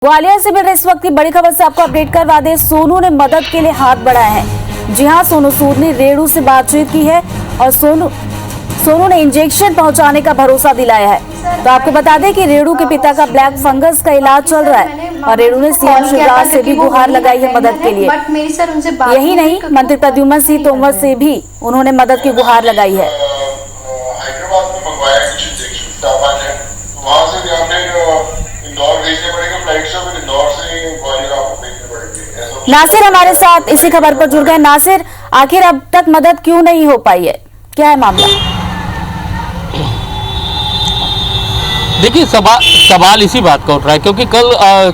ग्वालियर से मिल रही इस वक्त की बड़ी खबर से आपको अपडेट करवा दें। सोनू ने मदद के लिए हाथ बढ़ाया है। जी हां, सोनू सूद ने रेणु से बातचीत की है और सोनू ने इंजेक्शन पहुंचाने का भरोसा दिलाया है। तो आपको बता दें कि रेणु के पिता का ब्लैक फंगस का इलाज चल रहा है और रेणु ने सीएम शिवराज से भी गुहार लगाई है मदद के लिए। यही नहीं, मंत्री प्रद्युम्न सिंह तोमर से भी उन्होंने मदद की गुहार लगाई है। हैदराबाद में मंगवाया कुछ इंजेक्शन जापान है, वहां से भी हमने इंदौर भेजने पड़ेगा फ्लाइट से, फिर इंदौर से ग्वालियर आपको भेजने पड़ेंगे। नासिर हमारे साथ इसी खबर पर जुड़ गए। नासिर, आखिर अब तक मदद क्यों नहीं हो पाई है, क्या है मामला? देखिए, सवाल इसी बात का उठ रहा है क्योंकि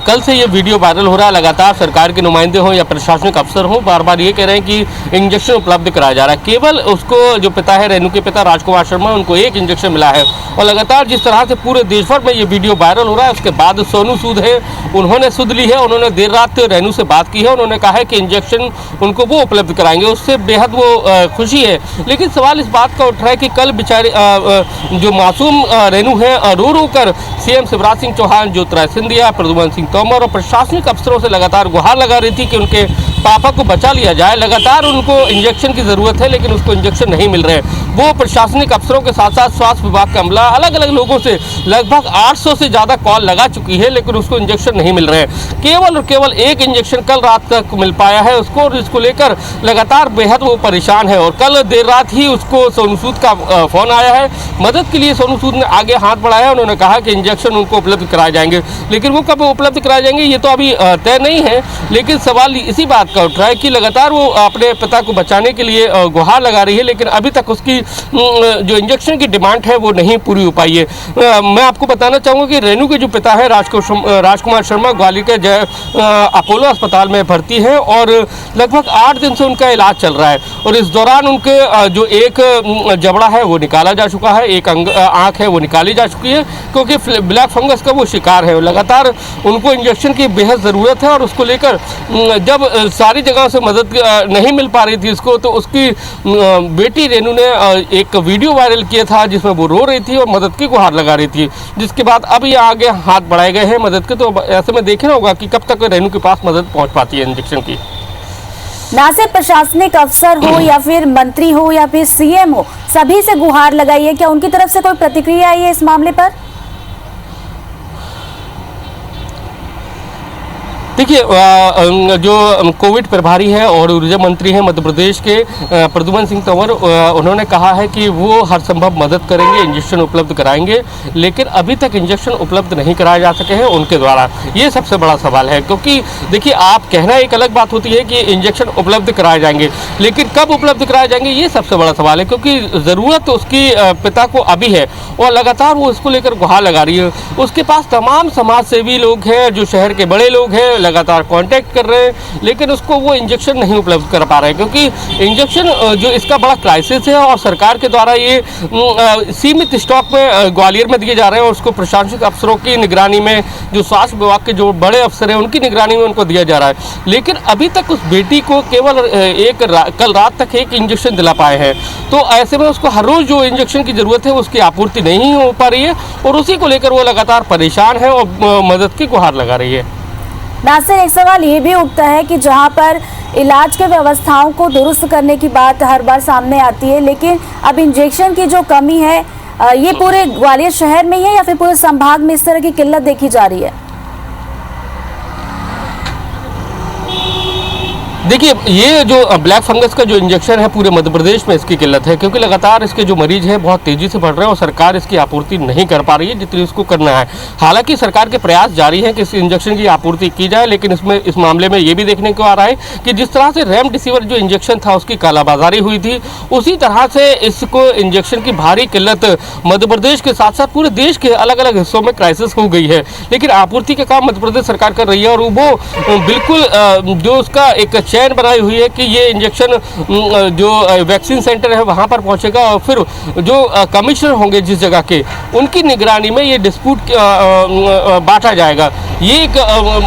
कल से ये वीडियो वायरल हो रहा है। लगातार सरकार के नुमाइंदे हों या प्रशासनिक अफसर हों, बार बार ये कह रहे हैं कि इंजेक्शन उपलब्ध कराया जा रहा है। केवल उसको जो पिता है, रेणु के पिता राजकुमार शर्मा, उनको एक इंजेक्शन मिला है। और लगातार जिस तरह से पूरे देश भर में ये वीडियो वायरल हो रहा है, उसके बाद सोनू सूद है, उन्होंने सुध ली है। उन्होंने देर रात रेणु से बात की है। उन्होंने कहा है कि इंजेक्शन उनको वो उपलब्ध कराएंगे, उससे बेहद वो खुशी है। लेकिन सवाल इस बात का उठ रहा है कि कल बेचारे जो मासूम रेणु है, रो रो सीएम शिवराज सिंह चौहान, ज्योतिरादित्य सिंधिया, प्रद्युम्न सिंह तोमर और प्रशासनिक अफसरों से लगातार गुहार लगा रही थी कि उनके पापा को बचा लिया जाए। लगातार उनको इंजेक्शन की जरूरत है, लेकिन उसको इंजेक्शन नहीं मिल रहे। वो प्रशासनिक अफसरों के साथ साथ स्वास्थ्य विभाग का अमला, अलग अलग लोगों से लगभग 800 से ज्यादा कॉल लगा चुकी है, लेकिन उसको इंजेक्शन नहीं मिल रहे। केवल और केवल एक इंजेक्शन कल रात तक मिल पाया है उसको, और इसको लेकर लगातार बेहद वो परेशान है। और कल देर रात ही उसको सोनू सूद का फोन आया है। मदद के लिए सोनू सूद ने आगे हाथ बढ़ाया। उन्होंने कहा कि इंजेक्शन उनको उपलब्ध कराए जाएंगे, लेकिन वो कब उपलब्ध कराए जाएंगे ये तो अभी तय नहीं है। लेकिन सवाल इसी बात का उठ रहा है कि लगातार वो अपने पिता को बचाने के लिए गुहार लगा रही है, लेकिन अभी तक उसकी जो इंजेक्शन की डिमांड है वो नहीं पूरी हो पाई है। मैं आपको बताना चाहूँगा कि रेणु के जो पिता है राजकुमार शर्मा, ग्वालियर के अपोलो अस्पताल में भर्ती है और लगभग 8 दिन से उनका इलाज चल रहा है। और इस दौरान उनके जो एक जबड़ा है वो निकाला जा चुका है, एक आँख है वो निकाली जा चुकी है, क्योंकि ब्लैक फंगस का वो शिकार है। लगातार उनको इंजेक्शन की बेहद ज़रूरत है और उसको लेकर जब सारी जगह से मदद नहीं मिल पा रही थी इसको, तो उसकी बेटी रेणु ने एक वीडियो वायरल किया था जिसमें वो रो रही थी और मदद की गुहार लगा रही थी, जिसके बाद अब ये आगे हाथ बढ़ाए गए हैं मदद के। तो ऐसे में देखना होगा कि कब तक रेणु के पास मदद पहुँच पाती है इंजेक्शन की। नासिर, प्रशासनिक अफसर हो या फिर मंत्री हो या फिर सीएम हो, सभी से गुहार लगाई है, क्या उनकी तरफ से कोई प्रतिक्रिया आई है इस मामले पर? देखिए, जो कोविड प्रभारी है और ऊर्जा मंत्री हैं मध्य प्रदेश के प्रद्युम्न सिंह तोमर, उन्होंने कहा है कि वो हर संभव मदद करेंगे, इंजेक्शन उपलब्ध कराएंगे, लेकिन अभी तक इंजेक्शन उपलब्ध नहीं कराए जा सके हैं उनके द्वारा। ये सबसे बड़ा सवाल है, क्योंकि देखिए, आप कहना एक अलग बात होती है कि इंजेक्शन उपलब्ध कराए जाएंगे, लेकिन कब उपलब्ध कराए जाएंगे ये सबसे बड़ा सवाल है, क्योंकि ज़रूरत उसकी पिता को अभी है और लगातार वो इसको लेकर गुहार लगा रही है। उसके पास तमाम समाज सेवी लोग हैं, जो शहर के बड़े लोग हैं, लगातार कांटेक्ट कर रहे हैं, लेकिन उसको वो इंजेक्शन नहीं उपलब्ध कर पा रहे हैं, क्योंकि इंजेक्शन जो इसका बड़ा क्राइसिस है और सरकार के द्वारा ये सीमित स्टॉक में ग्वालियर में दिए जा रहे हैं और उसको प्रशासनिक अफसरों की निगरानी में, जो स्वास्थ्य विभाग के जो बड़े अफसर हैं उनकी निगरानी में उनको दिया जा रहा है। लेकिन अभी तक उस बेटी को केवल कल रात तक एक इंजेक्शन दिला पाए हैं। तो ऐसे में उसको हर रोज़ जो इंजेक्शन की ज़रूरत है उसकी आपूर्ति नहीं हो पा रही है और उसी को लेकर वो लगातार परेशान है और मदद की गुहार लगा रही है। नासिर, एक सवाल ये भी उठता है कि जहां पर इलाज के व्यवस्थाओं को दुरुस्त करने की बात हर बार सामने आती है, लेकिन अब इंजेक्शन की जो कमी है, ये पूरे ग्वालियर शहर में ही है या फिर पूरे संभाग में इस तरह की किल्लत देखी जा रही है? देखिए, ये जो ब्लैक फंगस का जो इंजेक्शन है पूरे मध्य प्रदेश में इसकी किल्लत है, क्योंकि लगातार इसके जो मरीज हैं बहुत तेजी से बढ़ रहे हैं और सरकार इसकी आपूर्ति नहीं कर पा रही है जितनी उसको करना है। हालांकि सरकार के प्रयास जारी हैं कि इस इंजेक्शन की आपूर्ति की जाए, लेकिन इस मामले में ये भी देखने को आ रहा है कि जिस तरह से रेमडेसिविर जो इंजेक्शन था उसकी कालाबाजारी हुई थी, उसी तरह से इसको इंजेक्शन की भारी किल्लत मध्य प्रदेश के साथ साथ पूरे देश के अलग अलग हिस्सों में क्राइसिस हो गई है। लेकिन आपूर्ति का काम मध्य प्रदेश सरकार कर रही है और वो बिल्कुल जो उसका एक चेन बनाई हुई है कि ये इंजेक्शन जो वैक्सीन सेंटर है वहाँ पर पहुँचेगा और फिर जो कमिश्नर होंगे जिस जगह के, उनकी निगरानी में ये डिस्प्यूट बांटा जाएगा। ये एक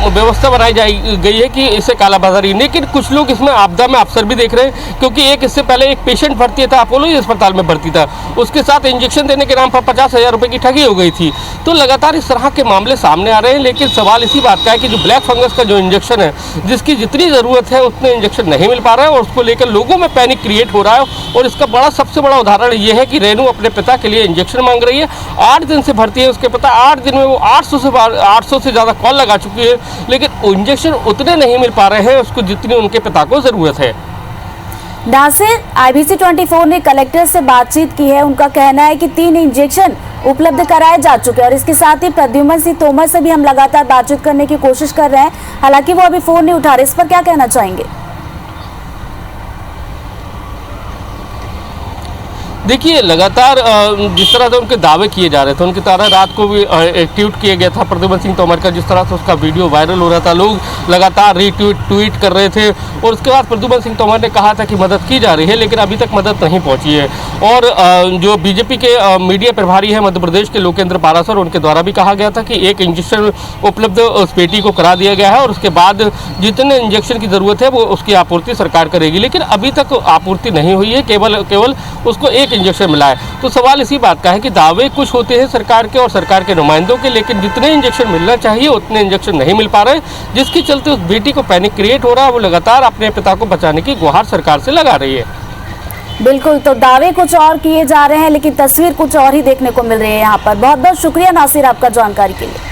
व्यवस्था बनाई गई है कि इसे कालाबाजारी, लेकिन कुछ लोग इसमें आपदा में अफसर भी देख रहे हैं, क्योंकि एक इससे पहले एक पेशेंट भर्ती था, अपोलो अस्पताल में भर्ती था, उसके साथ इंजेक्शन देने के नाम पर 50,000 रुपये की ठगी हो गई थी। तो लगातार इस तरह के मामले सामने आ रहे हैं, लेकिन सवाल इसी बात का है कि जो ब्लैक फंगस का जो इंजेक्शन है, जिसकी जितनी ज़रूरत है उतने इंजेक्शन नहीं मिल पा रहा है और उसको लेकर लोगों में पैनिक क्रिएट हो रहा है। और इसका सबसे बड़ा उदाहरण ये है कि रेनू अपने पिता के लिए इंजेक्शन मांग रही है। 8 दिन से भर्ती है उसके पिता, 8 दिन में वो 800 से ज़्यादा कॉल लगा चुकी है, लेकिन इंजेक्शन उतने नहीं मिल पा रहे हैं उसको जितनी उनके पिता को ज़रूरत है। नासिर, IBC 24 ने कलेक्टर से बातचीत की है। उनका कहना है कि 3 इंजेक्शन उपलब्ध कराए जा चुके हैं और इसके साथ ही प्रद्युम्न सिंह तोमर से भी हम लगातार बातचीत करने की कोशिश कर रहे हैं, हालांकि वो अभी फोन नहीं उठा रहे। इस पर क्या कहना चाहेंगे? देखिए, लगातार जिस तरह से उनके दावे किए जा रहे थे, उनकी तरह रात को भी ट्वीट किया गया था प्रद्युम्न सिंह तोमर का, जिस तरह से उसका वीडियो वायरल हो रहा था, लोग लगातार ट्वीट कर रहे थे। और उसके बाद प्रद्युम्न सिंह तोमर ने कहा था कि मदद की जा रही है, लेकिन अभी तक मदद नहीं पहुंची है। और जो बीजेपी के मीडिया प्रभारी हैं मध्य प्रदेश के लोकेंद्र पारासर, उनके द्वारा भी कहा गया था कि एक इंजेक्शन उपलब्ध उस बेटी को करा दिया गया है और उसके बाद जितने इंजेक्शन की ज़रूरत है वो उसकी आपूर्ति सरकार करेगी, लेकिन अभी तक आपूर्ति नहीं हुई है, केवल उसको एक इंजेक्शन मिला है। तो सवाल इसी बात का है कि दावे कुछ होते हैं सरकार के और सरकार के नुमाइंदों के, लेकिन जितने इंजेक्शन मिलना चाहिए उतने इंजेक्शन नहीं मिल पा रहे, जिसके चलते उस बेटी को पैनिक क्रिएट हो रहा है। वो लगातार अपने पिता को बचाने की गुहार सरकार से लगा रही है। बिल्कुल, तो दावे कुछ और किए जा रहे हैं, लेकिन तस्वीर कुछ और ही देखने को मिल रही है यहाँ पर। बहुत बहुत शुक्रिया नासिर आपका जानकारी के लिए।